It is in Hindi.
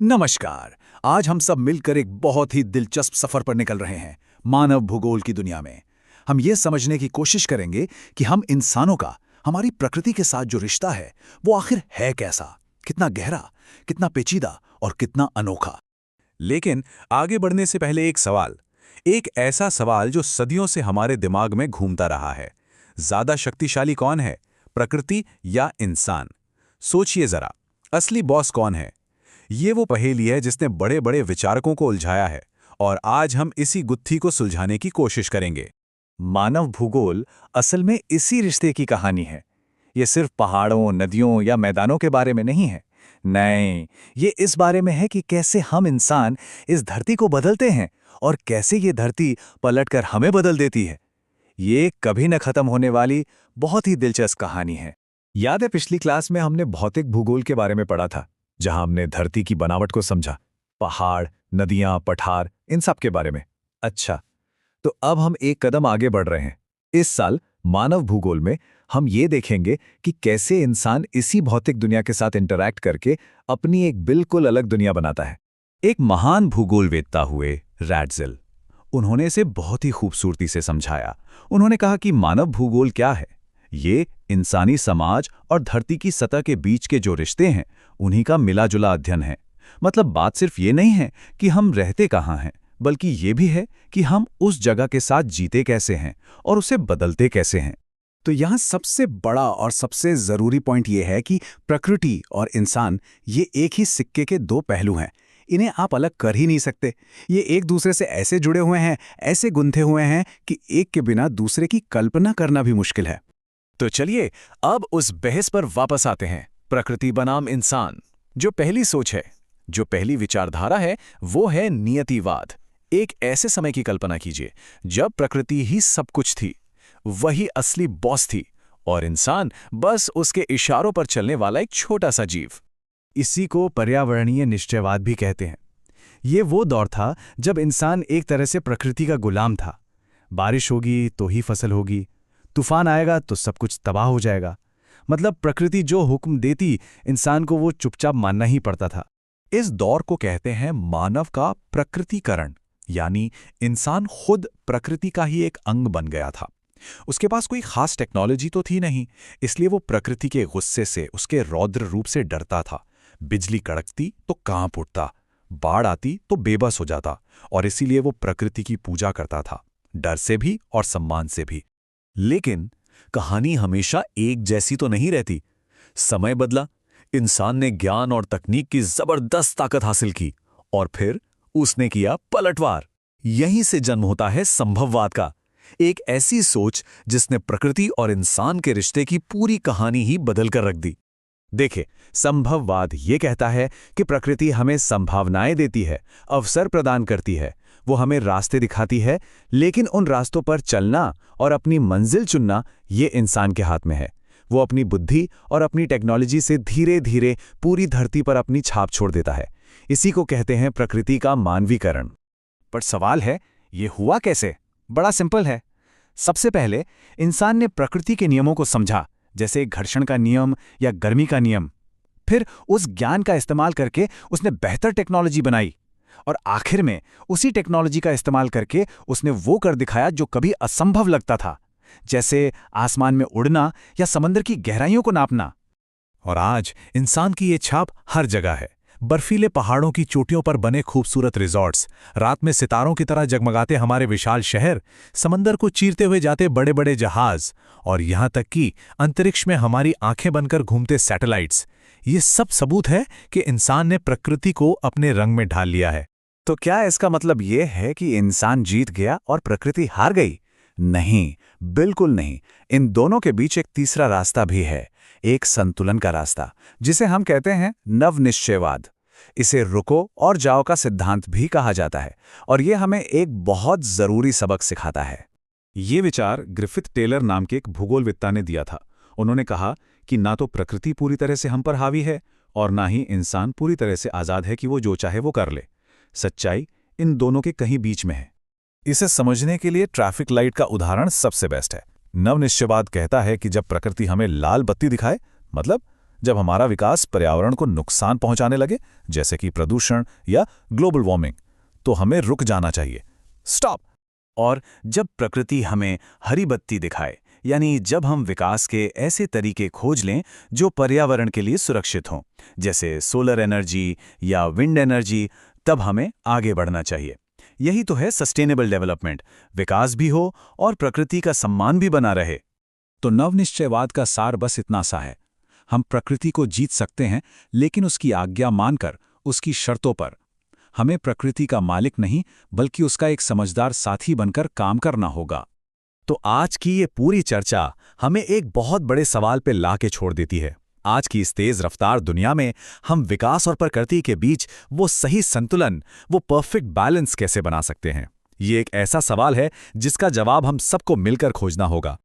नमस्कार। आज हम सब मिलकर एक बहुत ही दिलचस्प सफर पर निकल रहे हैं, मानव भूगोल की दुनिया में। हम ये समझने की कोशिश करेंगे कि हम इंसानों का हमारी प्रकृति के साथ जो रिश्ता है वो आखिर है कैसा, कितना गहरा, कितना पेचीदा और कितना अनोखा। लेकिन आगे बढ़ने से पहले एक ऐसा सवाल जो सदियों से हमारे दिमाग में घूमता रहा है। ज्यादा शक्तिशाली कौन है, प्रकृति या इंसान? सोचिए जरा, असली बॉस कौन है? ये वो पहेली है जिसने बड़े बड़े विचारकों को उलझाया है, और आज हम इसी गुत्थी को सुलझाने की कोशिश करेंगे। मानव भूगोल असल में इसी रिश्ते की कहानी है। ये सिर्फ पहाड़ों, नदियों या मैदानों के बारे में नहीं है। नहीं, ये इस बारे में है कि कैसे हम इंसान इस धरती को बदलते हैं और कैसे ये धरती पलटकर हमें बदल देती है। ये कभी न खत्म होने वाली बहुत ही दिलचस्प कहानी है। याद है, पिछली क्लास में हमने भौतिक भूगोल के बारे में पढ़ा था, जहां हमने धरती की बनावट को समझा, पहाड़, नदियां, पठार, इन सब के बारे में। अच्छा, तो अब हम एक कदम आगे बढ़ रहे हैं। इस साल मानव भूगोल में हम ये देखेंगे कि कैसे इंसान इसी भौतिक दुनिया के साथ इंटरैक्ट करके अपनी एक बिल्कुल अलग दुनिया बनाता है। एक महान भूगोलवेत्ता हुए रैटज़ेल, उन्होंने इसे बहुत ही खूबसूरती से समझाया। उन्होंने कहा कि मानव भूगोल क्या है? ये इंसानी समाज और धरती की सतह के बीच के जो रिश्ते हैं, उन्हीं का मिला जुला अध्ययन है। मतलब बात सिर्फ ये नहीं है कि हम रहते कहाँ हैं, बल्कि ये भी है कि हम उस जगह के साथ जीते कैसे हैं और उसे बदलते कैसे हैं। तो यहाँ सबसे बड़ा और सबसे जरूरी पॉइंट ये है कि प्रकृति और इंसान ये एक ही सिक्के के दो पहलू हैं। इन्हें आप अलग कर ही नहीं सकते। ये एक दूसरे से ऐसे जुड़े हुए हैं, ऐसे गुंथे हुए हैं कि एक के बिना दूसरे की कल्पना करना भी मुश्किल है। तो चलिए अब उस बहस पर वापस आते हैं। प्रकृति बनाम इंसान। जो पहली सोच है, जो पहली विचारधारा है, वो है नियतिवाद। एक ऐसे समय की कल्पना कीजिए जब प्रकृति ही सब कुछ थी, वही असली बॉस थी, और इंसान बस उसके इशारों पर चलने वाला एक छोटा सा जीव। इसी को पर्यावरणीय निश्चयवाद भी कहते हैं। ये वो दौर था जब इंसान एक तरह से प्रकृति का गुलाम था। बारिश होगी तो ही फसल होगी, तूफान आएगा तो सब कुछ तबाह हो जाएगा। मतलब प्रकृति जो हुक्म देती, इंसान को वो चुपचाप मानना ही पड़ता था। इस दौर को कहते हैं मानव का प्रकृतिकरण, यानी इंसान खुद प्रकृति का ही एक अंग बन गया था। उसके पास कोई खास टेक्नोलॉजी तो थी नहीं, इसलिए वो प्रकृति के गुस्से से, उसके रौद्र रूप से डरता था। बिजली कड़कती तो कांप उठता, बाढ़ आती तो बेबस हो जाता, और इसीलिए वो प्रकृति की पूजा करता था, डर से भी और सम्मान से भी। लेकिन कहानी हमेशा एक जैसी तो नहीं रहती। समय बदला, इंसान ने ज्ञान और तकनीक की जबरदस्त ताकत हासिल की, और फिर उसने किया पलटवार। यहीं से जन्म होता है संभववाद का, एक ऐसी सोच जिसने प्रकृति और इंसान के रिश्ते की पूरी कहानी ही बदल कर रख दी। देखिए, संभववाद ये कहता है कि प्रकृति हमें संभावनाएं देती है, अवसर प्रदान करती है, वो हमें रास्ते दिखाती है, लेकिन उन रास्तों पर चलना और अपनी मंजिल चुनना ये इंसान के हाथ में है। वो अपनी बुद्धि और अपनी टेक्नोलॉजी से धीरे धीरे पूरी धरती पर अपनी छाप छोड़ देता है। इसी को कहते हैं प्रकृति का मानवीकरण। पर सवाल है, ये हुआ कैसे? बड़ा सिंपल है। सबसे पहले इंसान ने प्रकृति के नियमों को समझा, जैसे घर्षण का नियम या गर्मी का नियम। फिर उस ज्ञान का इस्तेमाल करके उसने बेहतर टेक्नोलॉजी बनाई, और आखिर में उसी टेक्नोलॉजी का इस्तेमाल करके उसने वो कर दिखाया जो कभी असंभव लगता था, जैसे आसमान में उड़ना या समंदर की गहराइयों को नापना। और आज इंसान की ये छाप हर जगह है। बर्फीले पहाड़ों की चोटियों पर बने खूबसूरत रिजॉर्ट्स, रात में सितारों की तरह जगमगाते हमारे विशाल शहर, समंदर को चीरते हुए जाते बड़े बड़े जहाज, और यहां तक कि अंतरिक्ष में हमारी आंखें बनकर घूमते सैटेलाइट्स। ये सब सबूत है कि इंसान ने प्रकृति को अपने रंग में ढाल लिया है। तो क्या इसका मतलब ये है कि इंसान जीत गया और प्रकृति हार गई? नहीं, बिल्कुल नहीं। इन दोनों के बीच एक तीसरा रास्ता भी है, एक संतुलन का रास्ता, जिसे हम कहते हैं नवनिश्चयवाद। इसे रुको और जाओ का सिद्धांत भी कहा जाता है, और ये हमें एक बहुत जरूरी सबक सिखाता है। ये विचार ग्रिफिथ टेलर नाम के एक भूगोलवेत्ता ने दिया था। उन्होंने कहा कि ना तो प्रकृति पूरी तरह से हम पर हावी है, और ना ही इंसान पूरी तरह से आज़ाद है कि वो जो चाहे वो कर ले। सच्चाई इन दोनों के कहीं बीच में है। इसे समझने के लिए ट्रैफिक लाइट का उदाहरण सबसे बेस्ट है। नवनिश्चयवाद कहता है कि जब प्रकृति हमें लाल बत्ती दिखाए, मतलब जब हमारा विकास पर्यावरण को नुकसान पहुंचाने लगे, जैसे कि प्रदूषण या ग्लोबल वार्मिंग, तो हमें रुक जाना चाहिए। स्टॉप। और जब प्रकृति हमें हरी बत्ती दिखाए, यानी जब हम विकास के ऐसे तरीके खोज लें जो पर्यावरण के लिए सुरक्षित हों, जैसे सोलर एनर्जी या विंड एनर्जी, तब हमें आगे बढ़ना चाहिए। यही तो है सस्टेनेबल डेवलपमेंट, विकास भी हो और प्रकृति का सम्मान भी बना रहे। तो नवनिश्चयवाद का सार बस इतना सा है, हम प्रकृति को जीत सकते हैं, लेकिन उसकी आज्ञा मानकर, उसकी शर्तों पर। हमें प्रकृति का मालिक नहीं, बल्कि उसका एक समझदार साथी बनकर काम करना होगा। तो आज की ये पूरी चर्चा हमें एक बहुत बड़े सवाल पे ला के छोड़ देती है। आज की इस तेज रफ्तार दुनिया में हम विकास और प्रकृति के बीच वो सही संतुलन, वो परफेक्ट बैलेंस कैसे बना सकते हैं? ये एक ऐसा सवाल है जिसका जवाब हम सबको मिलकर खोजना होगा।